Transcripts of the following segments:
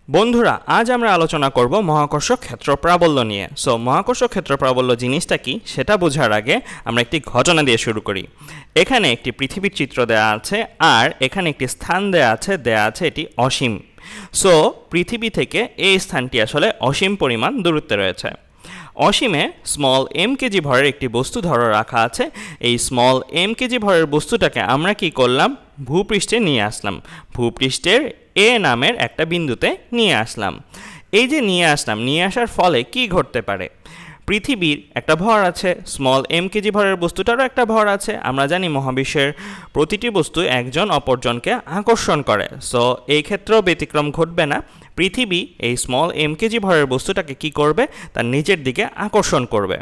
বন্ধুরা, আজ আমরা আলোচনা করব মহাকর্ষ ক্ষেত্র প্রাবল্য নিয়ে। মহাকর্ষ ক্ষেত্র প্রাবল্য জিনিসটা কি সেটা বোঝার আগে আমরা একটি ঘটনা দিয়ে শুরু করি। এখানে একটি পৃথিবীর চিত্র দেয়া আছে, আর এখানে একটি স্থান দেয়া আছে এটি অসীম। পৃথিবী থেকে এই স্থানটি আসলে অসীম পরিমাণ দূরত্বে রয়েছে। অসীমে স্মল এম কেজি ভরের একটি বস্তু ধরে রাখা আছে। এই স্মল এম কেজি ভরের বস্তুটাকে আমরা কি করলাম, ভূপৃষ্ঠে নিয়ে আসলাম। ভূপৃষ্ঠের এ নামের একটা বিন্দুতে নিয়ে আসলাম। এই যে নিয়ে আসার ফলে কি ঘটতে পারে? পৃথিবীর একটা ভর আছে, স্মল এম কেজি ভরের বস্তুটারও একটা ভর আছে। আমরা জানি মহাবিশ্বের প্রতিটি বস্তু একজন অপরজনকে আকর্ষণ করে। এই ক্ষেত্রেও ব্যতিক্রম ঘটবে না। পৃথিবী এই স্মল এম কেজি ভরের বস্তুটাকে কি করবে, তার নিচের দিকে আকর্ষণ করবে।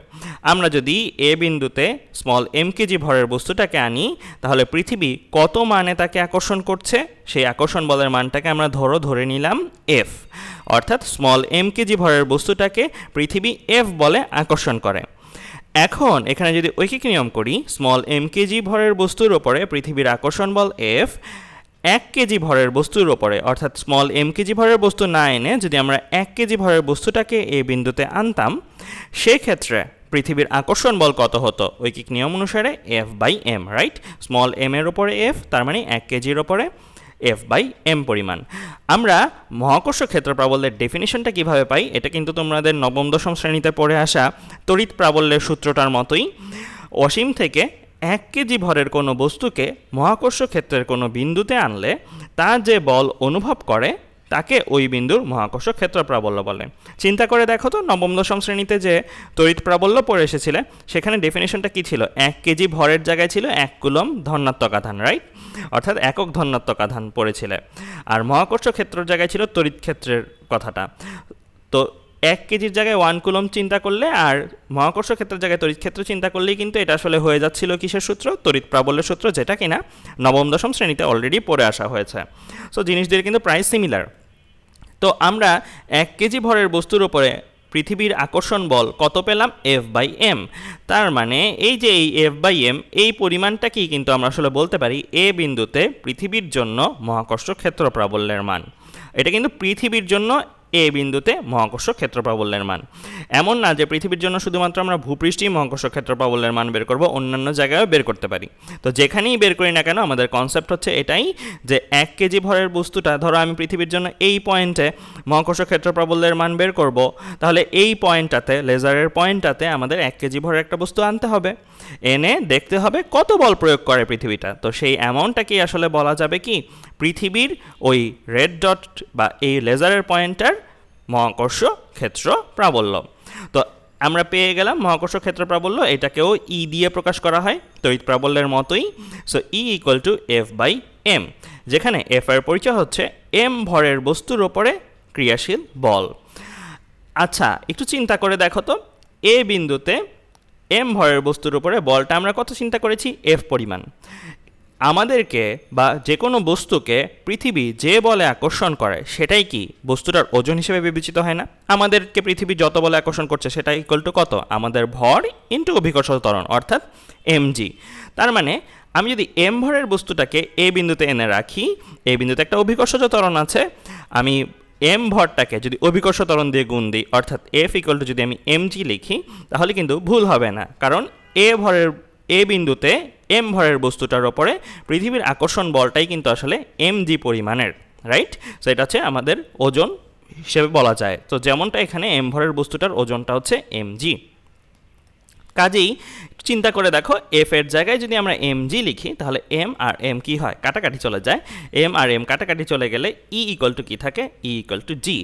আমরা যদি এ বিন্দুতে স্মল এম কেজি ভরের বস্তুটাকে আনি, তাহলে পৃথিবী কত মানে তাকে আকর্ষণ করছে, সেই আকর্ষণ বলের মানটাকে আমরা ধরে নিলাম এফ। অর্থাৎ স্মল এম কেজি ভরের বস্তুটাকে পৃথিবী এফ বলে আকর্ষণ করে। এখন এখানে যদি ঐকিক নিয়ম করি, স্মল এম কেজি ভরের বস্তুর ওপরে পৃথিবীর আকর্ষণ বল এফ 1 কেজি ভরের বস্তুর ওপরে, অর্থাৎ স্মল এম কেজি ভরের বস্তু না এনে যদি আমরা 1 কেজি ভরের বস্তুটাকে এই বিন্দুতে আনতাম, সেক্ষেত্রে পৃথিবীর আকর্ষণ বল কত হতো? ঐকিক নিয়ম অনুসারে F by M, right? Small M এর ওপরে এফ, তার মানে 1 কেজির ওপরে এফ বাই এম পরিমাণ। আমরা মহাকর্ষ ক্ষেত্র প্রাবল্যের ডেফিনিশনটা কিভাবে পাই? এটা কিন্তু তোমাদের নবম দশম শ্রেণীতে পড়ে আসা তড়িৎ প্রাবল্যের সূত্রটার মতোই। অসীম থেকে 1 কেজি ভরের কোনো বস্তুকে মহাকর্ষ ক্ষেত্রের কোনো বিন্দুতে আনলে তার যে বল অনুভব করে তাকে ওই বিন্দুর মহাকর্ষ ক্ষেত্র প্রাবল্য বলে। চিন্তা করে দেখো তো, নবম দশম শ্রেণীতে যে তড়িৎ প্রাবল্য পড়ে এসেছিলে, সেখানে ডেফিনেশনটা কি ছিল? 1 কেজি ভরের জায়গায় ছিল 1 কুলম ধনাত্মক আধান, রাইট? অর্থাৎ একক ধনাত্মক আধান পড়েছিলে। আর মহাকর্ষ ক্ষেত্রের জায়গায় ছিল তড়িৎ ক্ষেত্রের কথাটা। তো 1 কেজির জায়গায় 1 কুলম চিন্তা করলে আর মহাকর্ষ ক্ষেত্রের জায়গায় তড়িৎ ক্ষেত্র চিন্তা করলেই কিন্তু এটা আসলে হয়ে যাচ্ছিল কিসের সূত্র? তড়িৎ প্রাবল্যের সূত্র, যেটা কিনা নবম দশম শ্রেণীতে অলরেডি পড়ে আসা হয়েছে। জিনিস দিয়ে কিন্তু প্রায় সিমিলার। তো আমরা 1 কেজি ভরের বস্তুর উপরে পৃথিবীর আকর্ষণ বল কত পেলাম? F by M. তার মানে এই যে এই এফ বাই এম, এই পরিমাণটাকেই কিন্তু আমরা আসলে বলতে পারি এ বিন্দুতে পৃথিবীর জন্য মহাকর্ষ ক্ষেত্র প্রাবল্যের মান। এটা কিন্তু পৃথিবীর জন্য এ বিন্দুতে মহাকর্ষ ক্ষেত্র প্রাবল্যের মান। এমন না যে পৃথিবীর জন্য শুধুমাত্র আমরা ভূপৃষ্ঠেই মহাকর্ষ ক্ষেত্র প্রাবল্যের মান বের করব, অন্যান্য জায়গায়ও বের করতে পারি। তো যেখানেই বের করি না কেন, আমাদের কনসেপ্ট হচ্ছে এটাই যে 1 কেজি ভরের বস্তুটা, ধরো আমি পৃথিবীর জন্য এই পয়েন্টে মহাকর্ষ ক্ষেত্র প্রাবল্যের মান বের করব, তাহলে এই পয়েন্টটাতে, লেজারের পয়েন্টটাতে আমাদের 1 কেজি ভরের একটা বস্তু আনতে হবে, এনে দেখতে হবে কত বল প্রয়োগ করে পৃথিবীটা। তো সেই অ্যামাউন্টটাকেই আসলে বলা যাবে কি পৃথিবীর ওই রেড ডট বা এই লেজারের পয়েন্টটার মহাকর্ষ ক্ষেত্র প্রাবল্য। তো আমরা পেয়ে গেলাম মহাকর্ষ ক্ষেত্র প্রাবল্য। এটাকেও ই দিয়ে প্রকাশ করা হয় তড়িৎ প্রাবল্যের মতোই। E equal to F by M, যেখানে এফ এর পরিচয় হচ্ছে এম ভরের বস্তুর ওপরে ক্রিয়াশীল বল। আচ্ছা, একটু চিন্তা করে দেখো তো, এ বিন্দুতে এম ভরের বস্তুর উপরে বলটা আমরা কত চিন্তা করেছি? এফ পরিমাণ। আমাদেরকে বা যে কোনো বস্তুকে পৃথিবী যে বলে আকর্ষণ করে সেটাই কি বস্তুটার ওজন হিসেবে বিবেচিত হয় না? আমাদেরকে পৃথিবী যত বলে আকর্ষণ করছে সেটা ইকুয়াল টু কত? আমাদের ভর ইন্টু অভিকর্ষজ ত্বরণ, অর্থাৎ এমজি। তার মানে আমি যদি এম ভরের বস্তুটাকে এ বিন্দুতে এনে রাখি, এই বিন্দুতে একটা অভিকর্ষজ ত্বরণ আছে, আমি এম ভরটাকে যদি অভিকর্ষ ত্বরণ দিয়ে গুণ দিই, অর্থাৎ এফ ইকুয়াল টু যদি আমি এমজি লিখি, তাহলে কিন্তু ভুল হবে না, কারণ এ বিন্দুতে এম ভরের বস্তুটার ওপরে পৃথিবীর আকর্ষণ বলটাই কিন্তু আসলে এমজি পরিমাণের, রাইট? এটা হচ্ছে আমাদের ওজন হিসেবে বলা যায়। তো যেমনটা এখানে এম ভরের বস্তুটার ওজনটা হচ্ছে এমজি। কাজেই চিন্তা করে দেখো, এফ এর জায়গায় যদি আমরা এমজি লিখি, তাহলে এম আর এম কি হয়? কাটাকাটি চলে যায়। এম আর এম কাটাকাটি চলে গেলে ই ইকুয়াল টু কি থাকে? ই ইকুয়াল টু জি।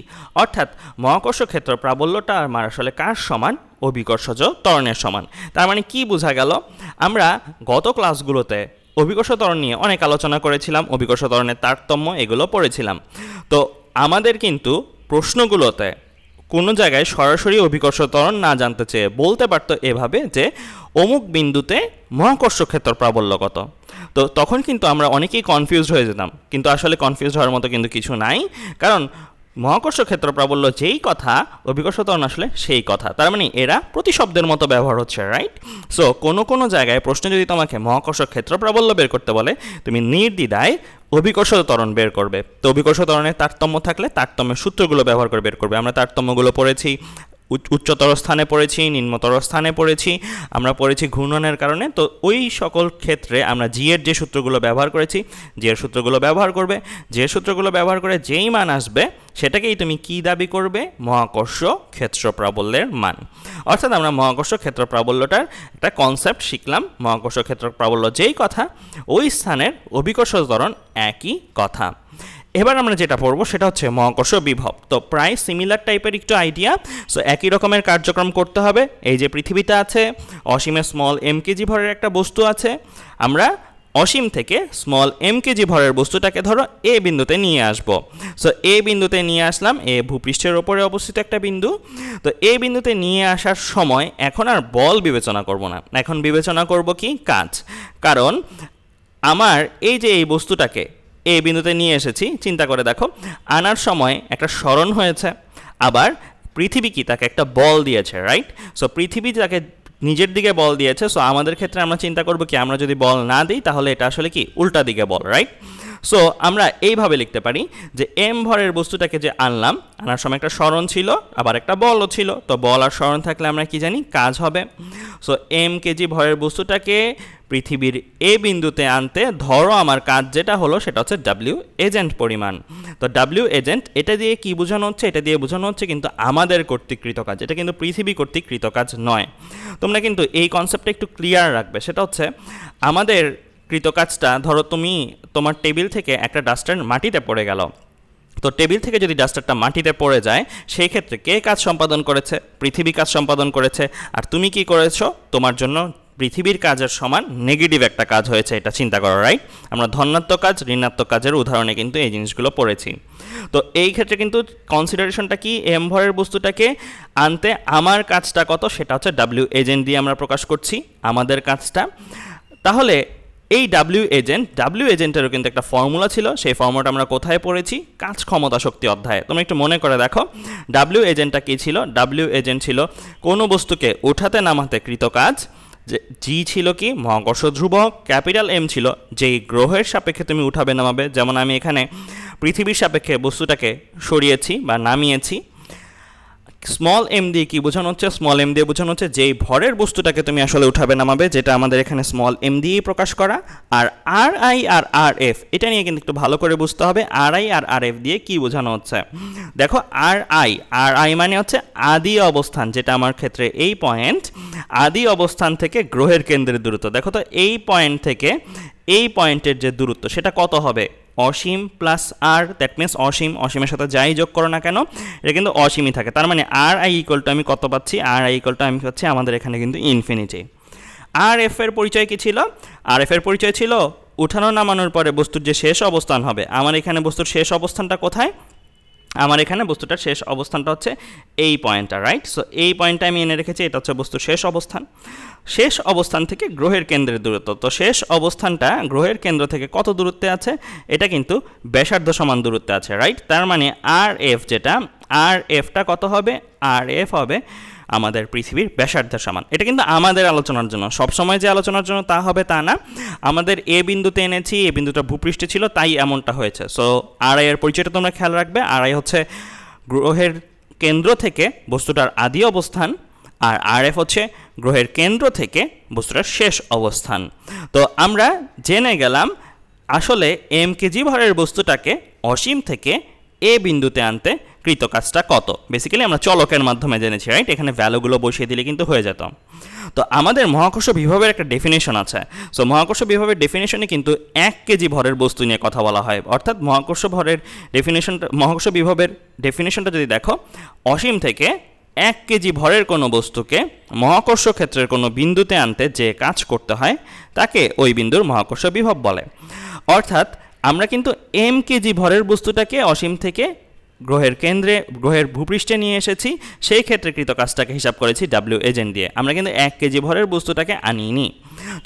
অর্থাৎ মহাকর্ষ ক্ষেত্র প্রাবল্যটা আমার আসলে কার সমান? অভিকর্ষজ ত্বরণের সমান। তার মানে কি বোঝা গেল? আমরা গত ক্লাসগুলোতে অভিকর্ষ ত্বরণ নিয়ে অনেক আলোচনা করেছিলাম, অভিকর্ষ ত্বরণের তারতম্য এগুলো পড়েছিলাম। তো আমাদের কিন্তু প্রশ্নগুলোতে কোনো জায়গায় সরাসরি অভিকর্ষ ত্বরণ না জানতে চেয়ে বলতে পারতো এভাবে যে অমুক বিন্দুতে মহাকর্ষ ক্ষেত্র প্রাবল্য কত। তো তখন কিন্তু আমরা অনেকেই কনফিউজড হয়ে যেতাম, কিন্তু আসলে কনফিউজড হওয়ার মতো কিন্তু কিছু নাই, কারণ মহাকর্ষ ক্ষেত্র প্রাবল্য যেই কথা, অভিকর্ষ ত্বরণ আসলে সেই কথা। তার মানে এরা প্রতিশব্দের মতো ব্যবহার হচ্ছে, রাইট? সো কোনো কোনো জায়গায় প্রশ্ন যদি তোমাকে মহাকর্ষ ক্ষেত্র প্রাবল্য বের করতে বলে, তুমি নির্দ্বিধায় অভিকর্ষ ত্বরণ বের করবে। তো অভিকর্ষ ত্বরণের তারতম্য থাকলে তারতম্যের সূত্রগুলো ব্যবহার করে বের করবে। আমরা তারতম্যগুলো পড়েছি, উচ্চতর স্থানে পড়েছি, নিম্নতর স্থানে পড়েছি, আমরা পড়েছি ঘূর্ণনের কারণে। তো ওই সকল ক্ষেত্রে আমরা জি এর যে সূত্রগুলো ব্যবহার করেছি, জি এর সূত্রগুলো ব্যবহার করবে। যে সূত্রগুলো ব্যবহার করে যেই মান আসবে সেটাকেই তুমি কি দাবি করবে? মহাকর্ষ ক্ষেত্র প্রাবল্যের মান। অর্থাৎ আমরা মহাকর্ষ ক্ষেত্র প্রাবল্যটার একটা কনসেপ্ট শিখলাম। মহাকর্ষ ক্ষেত্র প্রাবল্য যেই কথা, ওই স্থানের অভিকর্ষ ত্বরণ একই কথা। এবার আমরা যেটা পড়বো সেটা হচ্ছে মহাকর্ষ বিভব। তো প্রায় সিমিলার টাইপের একটু আইডিয়া। সো একই রকমের কার্যক্রম করতে হবে। এই যে পৃথিবীতে আছে, অসীমে স্মল এম কেজি ভরের একটা বস্তু আছে, আমরা অসীম থেকে স্মল এম কেজি ভরের বস্তুটাকে ধরো এ বিন্দুতে নিয়ে আসবো। সো এ বিন্দুতে নিয়ে আসলাম, এ ভূপৃষ্ঠের ওপরে অবস্থিত একটা বিন্দু। তো এ বিন্দুতে নিয়ে আসার সময় এখন আর বল বিবেচনা করব না, এখন বিবেচনা করব কি? কাজ। কারণ আমার এই যে এই বস্তুটাকে এই বিন্দুতে নিয়ে এসেছি, চিন্তা করে দেখো, আনার সময় একটা সরণ হয়েছে, আবার পৃথিবী কি তাকে একটা বল দিয়েছে, রাইট? সো পৃথিবী তাকে নিজের দিকে বল দিয়েছে। সো আমাদের ক্ষেত্রে আমরা চিন্তা করবো কি, আমরা যদি বল না দিই তাহলে এটা আসলে কি উল্টা দিকে বল, রাইট? সো আমরা এইভাবে লিখতে পারি যে এম ভরের বস্তুটাকে যে আনলাম, আনার সময় একটা সরণ ছিল, আবার একটা বলও ছিল। তো বল আর সরণ থাকলে আমরা কি জানি? কাজ হবে। সো এম কেজি ভরের বস্তুটাকে পৃথিবীর এ বিন্দুতে আনতে ধরো আমার কাজ যেটা হলো সেটা হচ্ছে ডাব্লিউ এজেন্ট পরিমাণ। তো ডাব্লিউ এজেন্ট, এটা দিয়ে কি বোঝানো হচ্ছে? এটা দিয়ে বোঝানো হচ্ছে কিন্তু আমাদের কর্তৃকৃত কাজ, এটা কিন্তু পৃথিবী কর্তৃকৃত কাজ নয়। তোমরা কিন্তু এই কনসেপ্টটা একটু ক্লিয়ার রাখবে। সেটা হচ্ছে আমাদের কৃতকাজটা, ধরো তুমি তোমার টেবিল থেকে একটা ডাস্টার মাটিতে পড়ে গেল। তো টেবিল থেকে যদি ডাস্টারটা মাটিতে পড়ে যায়, সেই ক্ষেত্রে কে কাজ সম্পাদন করেছে? পৃথিবী কাজ সম্পাদন করেছে। আর তুমি কি করেছো? তোমার জন্য পৃথিবীর কাজের সমান নেগেটিভ একটা কাজ হয়েছে, এটা চিন্তা করো, রাইট? আমরা ধনাত্মক কাজ, ঋণাত্মক কাজের উদাহরণে কিন্তু এই জিনিসগুলো পড়েছি। তো এই ক্ষেত্রে কিন্তু কনসিডারেশনটা কি? এম ভরের বস্তুটাকে আনতে আমার কাজটা কত, সেটা হচ্ছে ডাব্লিউ এজেন্ট দিয়ে আমরা প্রকাশ করছি আমাদের কাজটা। তাহলে এই ডাব্লিউ এজেন্টেরও কিন্তু একটা ফর্মুলা ছিল। সেই ফর্মুলাটা আমরা কোথায় পড়েছি? কাজ ক্ষমতা শক্তি অধ্যায়ে। তুমি একটু মনে করে দেখো, ডাব্লিউ এজেন্টটা কী ছিল? ডাব্লিউ এজেন্ট ছিল কোনো বস্তুকে উঠাতে নামাতে কৃত কাজ। যে জি ছিল কি? মহাকর্ষ ধ্রুবক। ক্যাপিটাল এম ছিল যেই গ্রহের সাপেক্ষে তুমি উঠাবে নামাবে। যেমন আমি এখানে পৃথিবীর সাপেক্ষে বস্তুটাকে সরিয়েছি বা নামিয়েছি। স্মল এম দিয়ে কি বোঝানো হচ্ছে? স্মল এম দিয়ে বোঝানো হচ্ছে যেই ভরের বস্তুটাকে তুমি আসলে উঠাবে নামাবে, যেটা আমাদের এখানে স্মল এম দিয়েই প্রকাশ করা। আর আর আই আর আর এফ, এটা নিয়ে কিন্তু একটু ভালো করে বুঝতে হবে। আর আই আর আর এফ দিয়ে কি বোঝানো হচ্ছে? দেখো, আর আই মানে হচ্ছে আদি অবস্থান, যেটা আমার ক্ষেত্রে এই পয়েন্ট। আদি অবস্থান থেকে গ্রহের কেন্দ্রের দূরত্ব। দেখো তো, এই পয়েন্ট থেকে এই পয়েন্টের যে দূরত্ব সেটা কত হবে? অসীম প্লাস আর, দ্যাট মিনস অসীমের সাথে যাই যোগ করো না কেন এটা কিন্তু অসীমই থাকে। তার মানে আর আই ইকুয়াল টু আমি কত পাচ্ছি? আর আই ইকুয়াল টু আমি পাচ্ছি আমাদের এখানে কিন্তু ইনফিনিটি। আর এফ এর পরিচয় কি ছিল? আর এফ এর পরিচয় ছিল উঠানো নামানোর পরে বস্তুর যে শেষ অবস্থান হবে। আমার এখানে বস্তুর শেষ অবস্থানটা কোথায়? আমার এখানে বস্তুটার শেষ অবস্থানটা হচ্ছে এই পয়েন্টটা, রাইট? সো এই পয়েন্টটা আমি এনে রেখেছি, এটা হচ্ছে বস্তুর শেষ অবস্থান। শেষ অবস্থান থেকে গ্রহের কেন্দ্রের দূরত্ব। তো শেষ অবস্থানটা গ্রহের কেন্দ্র থেকে কত দূরত্বে আছে? এটা কিন্তু ব্যাসার্ধ সমান দূরত্বে আছে, রাইট? তার মানে আর এফ, যেটা আর এফটা কত হবে? আর এফ হবে আমাদের পৃথিবীর ব্যাসার্ধের সমান। এটা কিন্তু আমাদের আলোচনার জন্য, সবসময় যে আলোচনার জন্য তা হবে তা না। আমাদের এ বিন্দুতে এনেছি, এ বিন্দুটা ভূপৃষ্ঠে ছিল, তাই এমনটা হয়েছে। সো আর আই এর পরিচয়টা তোমরা খেয়াল রাখবে। আর আই হচ্ছে গ্রহের কেন্দ্র থেকে বস্তুটার আদি অবস্থান, আর আর এফ হচ্ছে গ্রহের কেন্দ্র থেকে বস্তুটার শেষ অবস্থান। তো আমরা জেনে গেলাম আসলে এম কেজি ভরের বস্তুটাকে অসীম থেকে এ বিন্দুতে আনতে কৃত কাজটা কত। বেসিক্যালি আমরা চলকের মাধ্যমে জেনেছি, রাইট? এখানে ভ্যালুগুলো বসিয়ে দিলে কিন্তু হয়ে যেত। তো আমাদের মহাকর্ষ বিভবের একটা ডেফিনেশন আছে। সো মহাকর্ষ বিভবের ডেফিনেশনে কিন্তু 1 কেজি ভরের বস্তু নিয়ে কথা বলা হয়। অর্থাৎ মহাকর্ষ বিভবের ডেফিনেশনটা যদি দেখো, অসীম থেকে 1 কেজি ভরের কোনো বস্তুকে মহাকর্ষ ক্ষেত্রের কোনো বিন্দুতে আনতে যে কাজ করতে হয় তাকে ওই বিন্দুর মহাকর্ষ বিভব বলে। অর্থাৎ আমরা কিন্তু এম কেজি ভরের বস্তুটাকে অসীম থেকে গ্রহের কেন্দ্রে গ্রহের ভূপৃষ্ঠে নিয়ে এসেছি, সেই ক্ষেত্রে কৃত কাজটাকে হিসাব করেছি ডাব্লিউ এজেন্ট দিয়ে। আমরা কিন্তু 1 কেজি ভরের বস্তুটাকে আনিনি।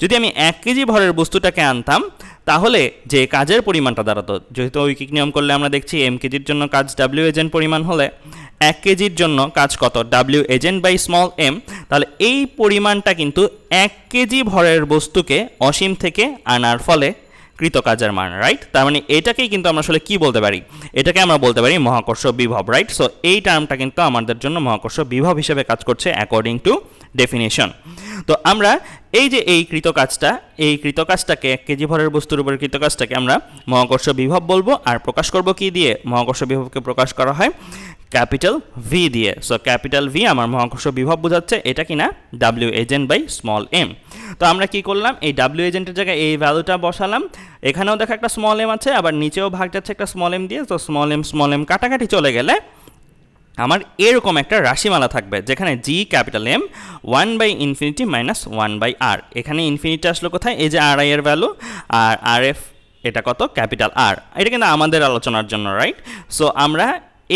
যদি আমি 1 কেজি ভরের বস্তুটাকে আনতাম তাহলে যে কাজের পরিমাণটা দাঁড়াতো, যেহেতু ঐকিক নিয়ম করলে আমরা দেখছি এম কেজির জন্য কাজ ডাব্লিউ এজেন্ট পরিমাণ হলে 1 কেজির জন্য কাজ কত, W agent by small M, তাহলে এই পরিমাণটা কিন্তু 1 কেজি ভরের বস্তুকে অসীম থেকে আনার ফলে কৃতকাজের মান, রাইট? তার মানে এটাকেই কিন্তু আমরা আসলে কি বলতে পারি, এটাকে আমরা বলতে পারি মহাকর্ষ বিভব, রাইট? সো এই টার্মটা কিন্তু আমাদের জন্য মহাকর্ষ বিভব হিসেবে কাজ করছে অ্যাকর্ডিং টু ডেফিনেশন। তো আমরা এই যে এই কৃতকাজটাকে 1 কেজি ভরের বস্তুর উপর কৃতকাজটাকে আমরা মহাকর্ষ বিভব বলবো, আর প্রকাশ করব কি দিয়ে? মহাকর্ষ বিভবকে প্রকাশ করা হয় ক্যাপিটাল ভি দিয়ে। সো ক্যাপিটাল ভি আমার মহাকর্ষ বিভব বোঝাচ্ছে, এটা কিনা W agent by small M. তো আমরা কি করলাম, এই ডাব্লিউ এজেন্টের জায়গায় এই ভ্যালুটা বসালাম, এখানেও দেখা একটা স্মল এম আছে, আবার নিচেও ভাগ যাচ্ছে একটা স্মল এম দিয়ে। তো স্মল এম কাটাকাটি চলে গেলে আমার এরকম একটা রাশিমালা থাকবে, যেখানে জি ক্যাপিটাল এম 1/∞ মাইনাস 1/r। এখানে ইনফিনিটি আসলো কোথায়, এই যে আর আই এর ভ্যালু, আর আর এফ এটা কত, ক্যাপিটাল আর। এটা কিন্তু আমাদের আলোচনার জন্য, রাইট? সো আমরা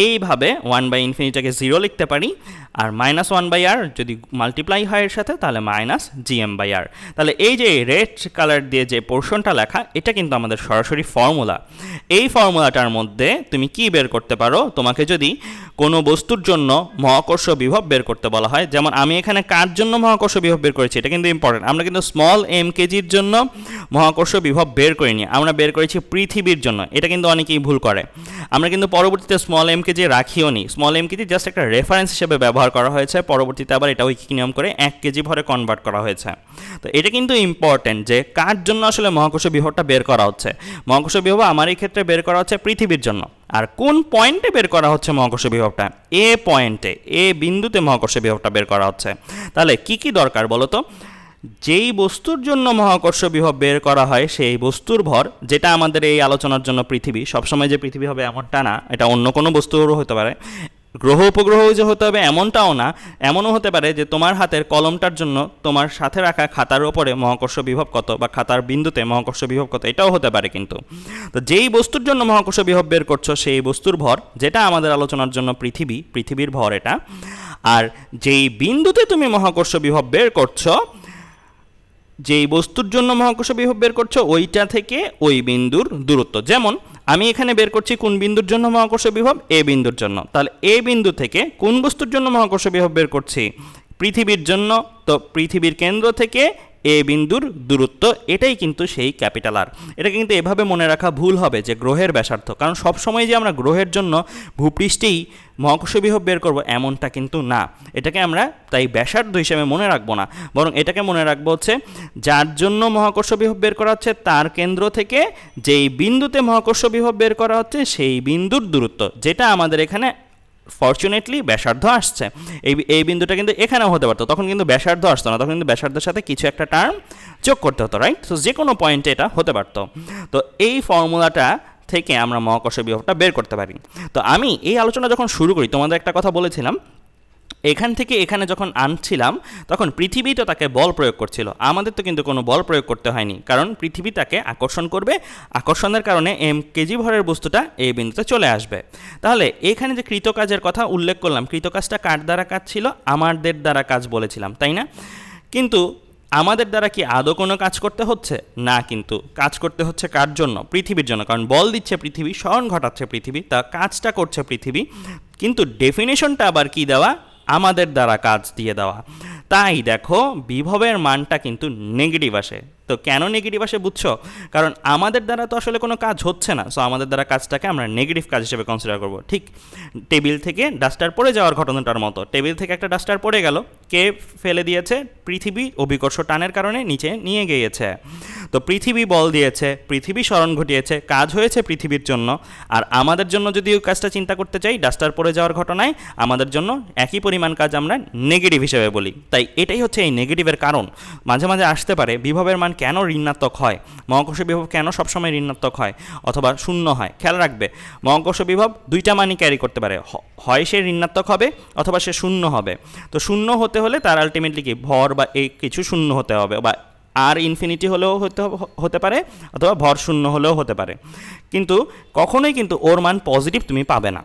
এইভাবে 1/∞টাকে 0 লিখতে পারি, আর -1/r যদি মাল্টিপ্লাই হয় এর সাথে তাহলে -gm/r। তাহলে এই যে রেড কালার দিয়ে যে পোর্শনটা লেখা, এটা কিন্তু আমাদের সরাসরি ফর্মুলা। এই ফর্মুলাটার মধ্যে তুমি কি বের করতে পারো, তোমাকে যদি কোনো বস্তুর জন্য মহাকর্ষ বিভব বের করতে বলা হয়, যেমন আমি এখানে কার জন্য মহাকর্ষ বিভব বের করেছি, এটা কিন্তু ইম্পর্টেন্ট। আমরা কিন্তু স্মল এম কেজির জন্য মহাকর্ষ বিভব বের করিনি, আমরা বের করেছি পৃথিবীর জন্য। এটা কিন্তু অনেকেই ভুল করে। আমরা কিন্তু পরবর্তীতে স্মল এম কেজি রাখিও নি, স্মল এম কেজি জাস্ট একটা রেফারেন্স হিসেবে ব্যবহার করা হয়েছে, পরবর্তীতে আবার এটা ঐকিক নিয়ম করে 1 কেজি ভরে কনভার্ট করা হয়েছে। তো এটা কিন্তু ইম্পর্টেন্ট যে কার জন্য আসলে মহাকর্ষ বিভবটা বের করা হচ্ছে। মহাকর্ষ বিভব আমার এই ক্ষেত্রে বের করা হচ্ছে পৃথিবীর জন্য। আর কোন পয়েন্টে বের করা হচ্ছে মহাকর্ষ বিভবটা, এ পয়েন্টে, এ বিন্দুতে মহাকর্ষ বিভবটা বের করা হচ্ছে। তাহলে কি কি দরকার বলো তো? যেই বস্তুর জন্য মহাকর্ষ বিভব বের করা হয় সেই বস্তুর ভর, যেটা আমাদের এই আলোচনার জন্য পৃথিবী, সবসময় যে পৃথিবী হবে এমনটা না, এটা অন্য কোনো বস্তুরও হতে পারে। গ্রহ উপগ্রহও যে হতে হবে এমনটাও না, এমনও হতে পারে যে তোমার হাতের কলমটার জন্য তোমার সাথে রাখা খাতার ওপরে মহাকর্ষ বিভব কত, বা খাতার বিন্দুতে মহাকর্ষ বিভব কত, এটাও হতে পারে। কিন্তু তো যেই বস্তুর জন্য মহাকর্ষ বিভব বের করছো সেই বস্তুর ভর, যেটা আমাদের আলোচনার জন্য পৃথিবীর ভর এটা, আর যেই বিন্দুতে তুমি মহাকর্ষ বিভব বের করছো, যেই বস্তুর জন্য মহাকর্ষ বিভব বের করছো ওইটা থেকে ওই বিন্দুর দূরত্ব। যেমন আমি এখানে বের করছি কোন বিন্দুর জন্য মহাকর্ষ বিভব, এ বিন্দুর জন্য। তাহলে এ বিন্দু থেকে কোন বস্তুর জন্য মহাকর্ষ বিভব বের করছি, পৃথিবীর জন্য। তো পৃথিবীর কেন্দ্র থেকে এ বিন্দুর দূরত্ব, এটাই কিন্তু সেই ক্যাপিটাল আর। এটা কিন্তু এভাবে মনে রাখা ভুল হবে যে গ্রহের ব্যাসার্ধ, কারণ সবসময় যে আমরা গ্রহের জন্য ভূপৃষ্ঠেই মহাকর্ষ বিভব বের করব এমনটা কিন্তু না। এটাকে আমরা তাই ব্যাসার্ধ হিসেবে মনে রাখবো না, বরং এটাকে মনে রাখবো হচ্ছে যার জন্য মহাকর্ষ বিভব বের করা হচ্ছে তার কেন্দ্র থেকে যেই বিন্দুতে মহাকর্ষ বিভব বের করা হচ্ছে সেই বিন্দুর দূরত্ব, যেটা আমাদের এখানে ফরচুনেটলি ব্যাসার্ধ আসছে। এই বিন্দুটা কিন্তু এখানেও হতে পারতো, তখন কিন্তু ব্যাসার্ধ আসতো না, তখন কিন্তু ব্যাসার্ধের সাথে কিছু একটা টার্ম যোগ করতে হতো, রাইট? সো যে কোনো পয়েন্টে এটা হতে পারতো। তো এই ফর্মুলাটা থেকে আমরা মহাকর্ষ বিভবটা বের করতে পারি। তো আমি এই আলোচনা যখন শুরু করি, তোমাদের একটা কথা বলেছিলাম, এখান থেকে এখানে যখন আনছিলাম তখন পৃথিবী তো তাকে বল প্রয়োগ করছিল, আমাদের তো কিন্তু কোনো বল প্রয়োগ করতে হয়নি, কারণ পৃথিবী তাকে আকর্ষণ করবে, আকর্ষণের কারণে এম কেজি ভরের বস্তুটা এই বিন্দুতে চলে আসবে। তাহলে এখানে যে কৃতকাজের কথা উল্লেখ করলাম, কৃতকাজটা কার দ্বারা কাজ ছিল, আমাদের দ্বারা কাজ বলেছিলাম, তাই না? কিন্তু আমাদের দ্বারা কি আদৌ কোনো কাজ করতে হচ্ছে না, কিন্তু কাজ করতে হচ্ছে কার জন্য, পৃথিবীর জন্য। কারণ বল দিচ্ছে পৃথিবী, স্মরণ ঘটাচ্ছে পৃথিবী, তা কাজটা করছে পৃথিবী, কিন্তু ডেফিনেশনটা আবার কি দেওয়া, আমাদের দ্বারা কাজ দিয়ে দেওয়া। তাই দেখো বিভবের মানটা কিন্তু নেগেটিভ আসে। তো কেন নেগেটিভ আসে বুঝছো? কারণ আমাদের দ্বারা তো আসলে কোনো কাজ হচ্ছে না, সো আমাদের দ্বারা কাজটাকে আমরা নেগেটিভ কাজ হিসেবে কনসিডার করব। ঠিক টেবিল থেকে ডাস্টার পড়ে যাওয়ার ঘটনাটার মতো, টেবিল থেকে একটা ডাস্টার পড়ে গেল, কে ফেলে দিয়েছে, পৃথিবী অভিকর্ষ টানের কারণে নিচে নিয়ে গিয়েছে। তো পৃথিবী বল দিয়েছে, পৃথিবী স্মরণ ঘটিয়েছে, কাজ হয়েছে পৃথিবীর জন্য। আর আমাদের জন্য যদি ওই কাজটা চিন্তা করতে চাই, ডাস্টার পড়ে যাওয়ার ঘটনায় আমাদের জন্য একই পরিমাণ কাজ আমরা নেগেটিভ হিসেবে বলি। তাই এটাই হচ্ছে এই নেগেটিভের কারণ। মাঝে মাঝে আসতে পারে বিভবের মান কেন ঋণাত্মক হয়, মহাকর্ষ বিভব কেন সবসময় ঋণাত্মক হয় অথবা শূন্য হয়। খেয়াল রাখবে মহাকর্ষ বিভব দুইটা মানই ক্যারি করতে পারে, হয় সে ঋণাত্মক হবে অথবা সে শূন্য হবে। তো শূন্য হতে হলে তার আলটিমেটলি কি ভর বা এই কিছু শূন্য হতে হবে, বা আর ইনফিনিটি হলেও হতে পারে অথবা ভর শূন্য হলেও হতে পারে, কিন্তু কখনোই কিন্তু ওর মান পজিটিভ তুমি পাবে না।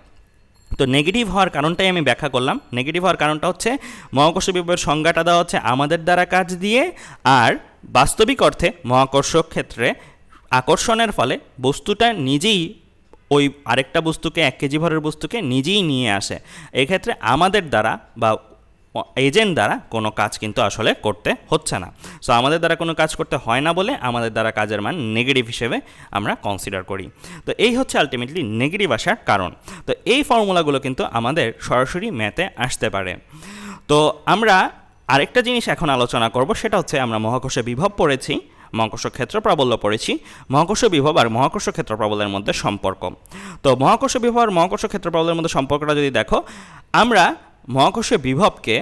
তো নেগেটিভ হওয়ার কারণটাই আমি ব্যাখ্যা করলাম। নেগেটিভ হওয়ার কারণটা হচ্ছে মহাকর্ষ বিভবের সংজ্ঞাটা দেওয়া হচ্ছে আমাদের দ্বারা কাজ দিয়ে, আর বাস্তবিক অর্থে মহাকর্ষ ক্ষেত্রে আকর্ষণের ফলে বস্তুটা নিজেই ওই আরেকটা বস্তুকে 1 কেজি ভরের বস্তুকে নিজেই নিয়ে আসে। এক্ষেত্রে আমাদের দ্বারা বা এজেন্ট দ্বারা কোনো কাজ কিন্তু আসলে করতে হচ্ছে না। সো আমাদের দ্বারা কোনো কাজ করতে হয় না বলে আমাদের দ্বারা কাজের মান নেগেটিভ হিসেবে আমরা কনসিডার করি। তো এই হচ্ছে আলটিমেটলি নেগেটিভ আসার কারণ। তো এই ফর্মুলাগুলো কিন্তু আমাদের সরাসরি ম্যাথে আসতে পারে। তো আমরা আরেকটা জিনিস এখন আলোচনা করব, সেটা হচ্ছে আমরা মহাকর্ষে বিভব পড়েছি, মহাকর্ষ ক্ষেত্র প্রাবল্য পড়েছি, মহাকর্ষ বিভব আর মহাকর্ষ ক্ষেত্র প্রাবল্যের মধ্যে সম্পর্ক। তো মহাকর্ষ বিভব আর মহাকর্ষ ক্ষেত্র প্রাবল্যের মধ্যে সম্পর্কটা যদি দেখো, আমরা মহাকর্ষ বিভবকে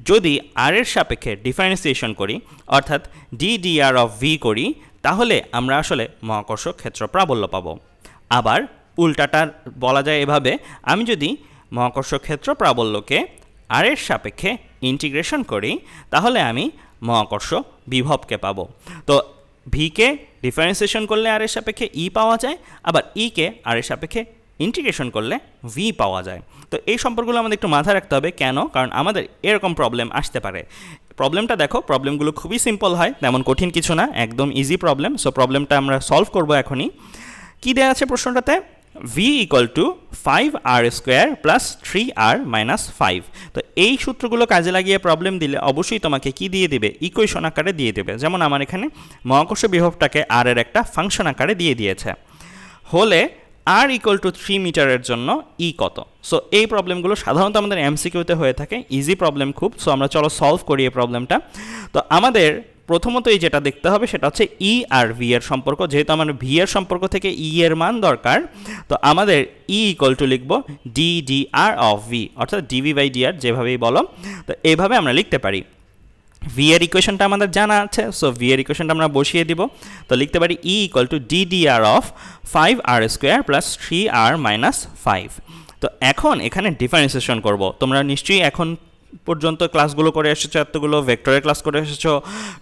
যদি আর এর সাপেক্ষে ডিফারেন্সিয়েশন করি, অর্থাৎ dr অফ v করি, তাহলে আমরা আসলে মহাকর্ষ ক্ষেত্র প্রাবল্য পাবো। আবার উল্টাটা বলা যায় এভাবে, আমি যদি মহাকর্ষ ক্ষেত্র প্রাবল্যকে আর এর সাপেক্ষে ইন্টিগ্রেশন করি, তাহলে আমি মহাকর্ষ বিভবকে পাবো। তো ভিকে ডিফারেন্সিয়েশন করলে আর এর সাপেক্ষে ই পাওয়া যায়, আবার ইকে আর এর সাপেক্ষে ইন্টিগ্রেশন করলে ভি পাওয়া যায়। তো এই সম্পর্কগুলো আমাদের একটু মাথায় রাখতে হবে। কেন? কারণ আমাদের এরকম প্রবলেম আসতে পারে। প্রবলেমটা দেখো, প্রবলেমগুলো খুবই সিম্পল হয়, তেমন কঠিন কিছু না, একদম ইজি প্রবলেম। সো প্রবলেমটা আমরা সলভ করব এখনই। কী দেওয়া আছে প্রশ্নটাতে? v equal to 5r² plus 3r minus 5। তো এই সূত্রগুলো কাজে লাগিয়ে প্রবলেম দিলে অবশ্যই তোমাকে কি দিয়ে দেবে? ইকুয়েশন আকারে দিয়ে দেবে। যেমন আমার এখানে মহাকর্ষ বিভবটাকে আর এর একটা ফাংশন আকারে দিয়ে দিয়েছে। হলে r ইকুয়াল টু 3 মিটারের জন্য ই কত? সো এই প্রবলেমগুলো সাধারণত আমাদের এমসিকিউতে হয়ে থাকে, ইজি প্রবলেম খুব। সো আমরা চলো সলভ করি এই প্রবলেমটা। তো আমাদের প্রথমতই যেটা দেখতে হবে সেটা হচ্ছে ই আর ভি এর সম্পর্ক। যেহেতু আমার ভি এর সম্পর্ক থেকে ই এর মান দরকার, তো আমাদের ই ইকুয়াল টু লিখব D D R of V, অর্থাৎ ডিভি বাই ডিআর যেভাবেই বলো। তো এইভাবে আমরা লিখতে পারি। ভি এর ইকুয়েশনটা আমাদের জানা আছে, সো ভি এর ইকুয়েশনটা আমরা বসিয়ে দিব। তো লিখতে পারি E equal to D D R of 5r² plus 3r minus 5। তো এখন এখানে ডিফারেন্সিয়েশন করব। তোমরা নিশ্চয়ই এখন পর্যন্ত ক্লাসগুলো করে এসেছো, এতগুলো ভেক্টরের ক্লাস করে এসেছো,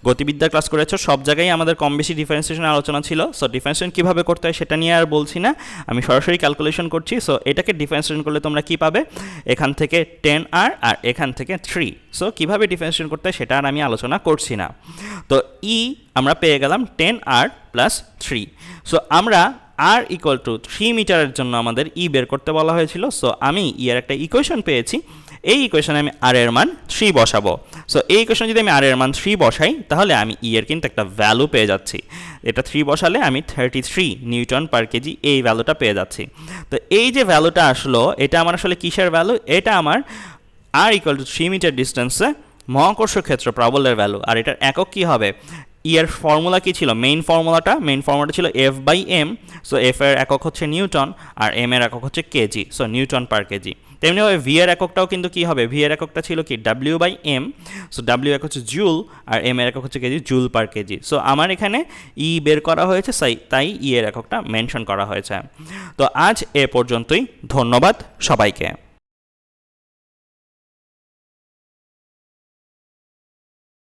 গতিবিদ্যার ক্লাস করেছো, সব জায়গায় আমাদের কম বেশি ডিফারেন্সিয়েশনের আলোচনা ছিল। সো ডিফারেন্সিয়েশন কীভাবে করতে হয় সেটা নিয়ে আর বলছি না, আমি সরাসরি ক্যালকুলেশন করছি। সো এটাকে ডিফারেন্সিয়েশন করলে তোমরা কি পাবে? এখান থেকে 10r আর এখান থেকে 3। সো কীভাবে ডিফারেন্সিয়েশন করতে হয় সেটা আর আমি আলোচনা করছি না। তো ই আমরা পেয়ে গেলাম 10r প্লাস 3। সো আমরা r ইকুয়াল টু 3 মিটারের জন্য আমাদের ই বের করতে বলা হয়েছিল। সো আমি ই এর একটা ইকুয়েশন পেয়েছি, এই ইকুয়েশনে আমি আর এর মান 3 বসাবো। সো এই ইকুয়েশনে যদি আমি আর এর মান 3 বসাই, তাহলে আমি ই এর কিন্তু একটা ভ্যালু পেয়ে যাচ্ছি। এটা 3 বসালে আমি 33 নিউটন পার কেজি এই ভ্যালুটা পেয়ে যাচ্ছি। তো এই যে ভ্যালুটা আসলো, এটা আমার আসলে কিসের ভ্যালু? এটা আমার আর ইকুয়াল টু 3 মিটার ডিস্টেন্সে মহাকর্ষ ক্ষেত্র প্রাবল্যের ভ্যালু। আর এটার একক কী হবে? ই এর ফর্মুলা কী ছিল? মেইন ফর্মুলাটা ছিল F by M. So F এর একক হচ্ছে নিউটন আর এম এর একক হচ্ছে KG, so newton per KG. তেমনিভাবে ভি এর এককটাও কিন্তু কী হবে? ভি এর এককটা ছিল কি? W by M. So W একক হচ্ছে জুল আর এম এর একক হচ্ছে KG, joule per KG. So আমার এখানে ই বের করা হয়েছে, তাই ই এর এককটা মেনশন করা হয়েছে। তো আজ এ পর্যন্তই, ধন্যবাদ সবাইকে।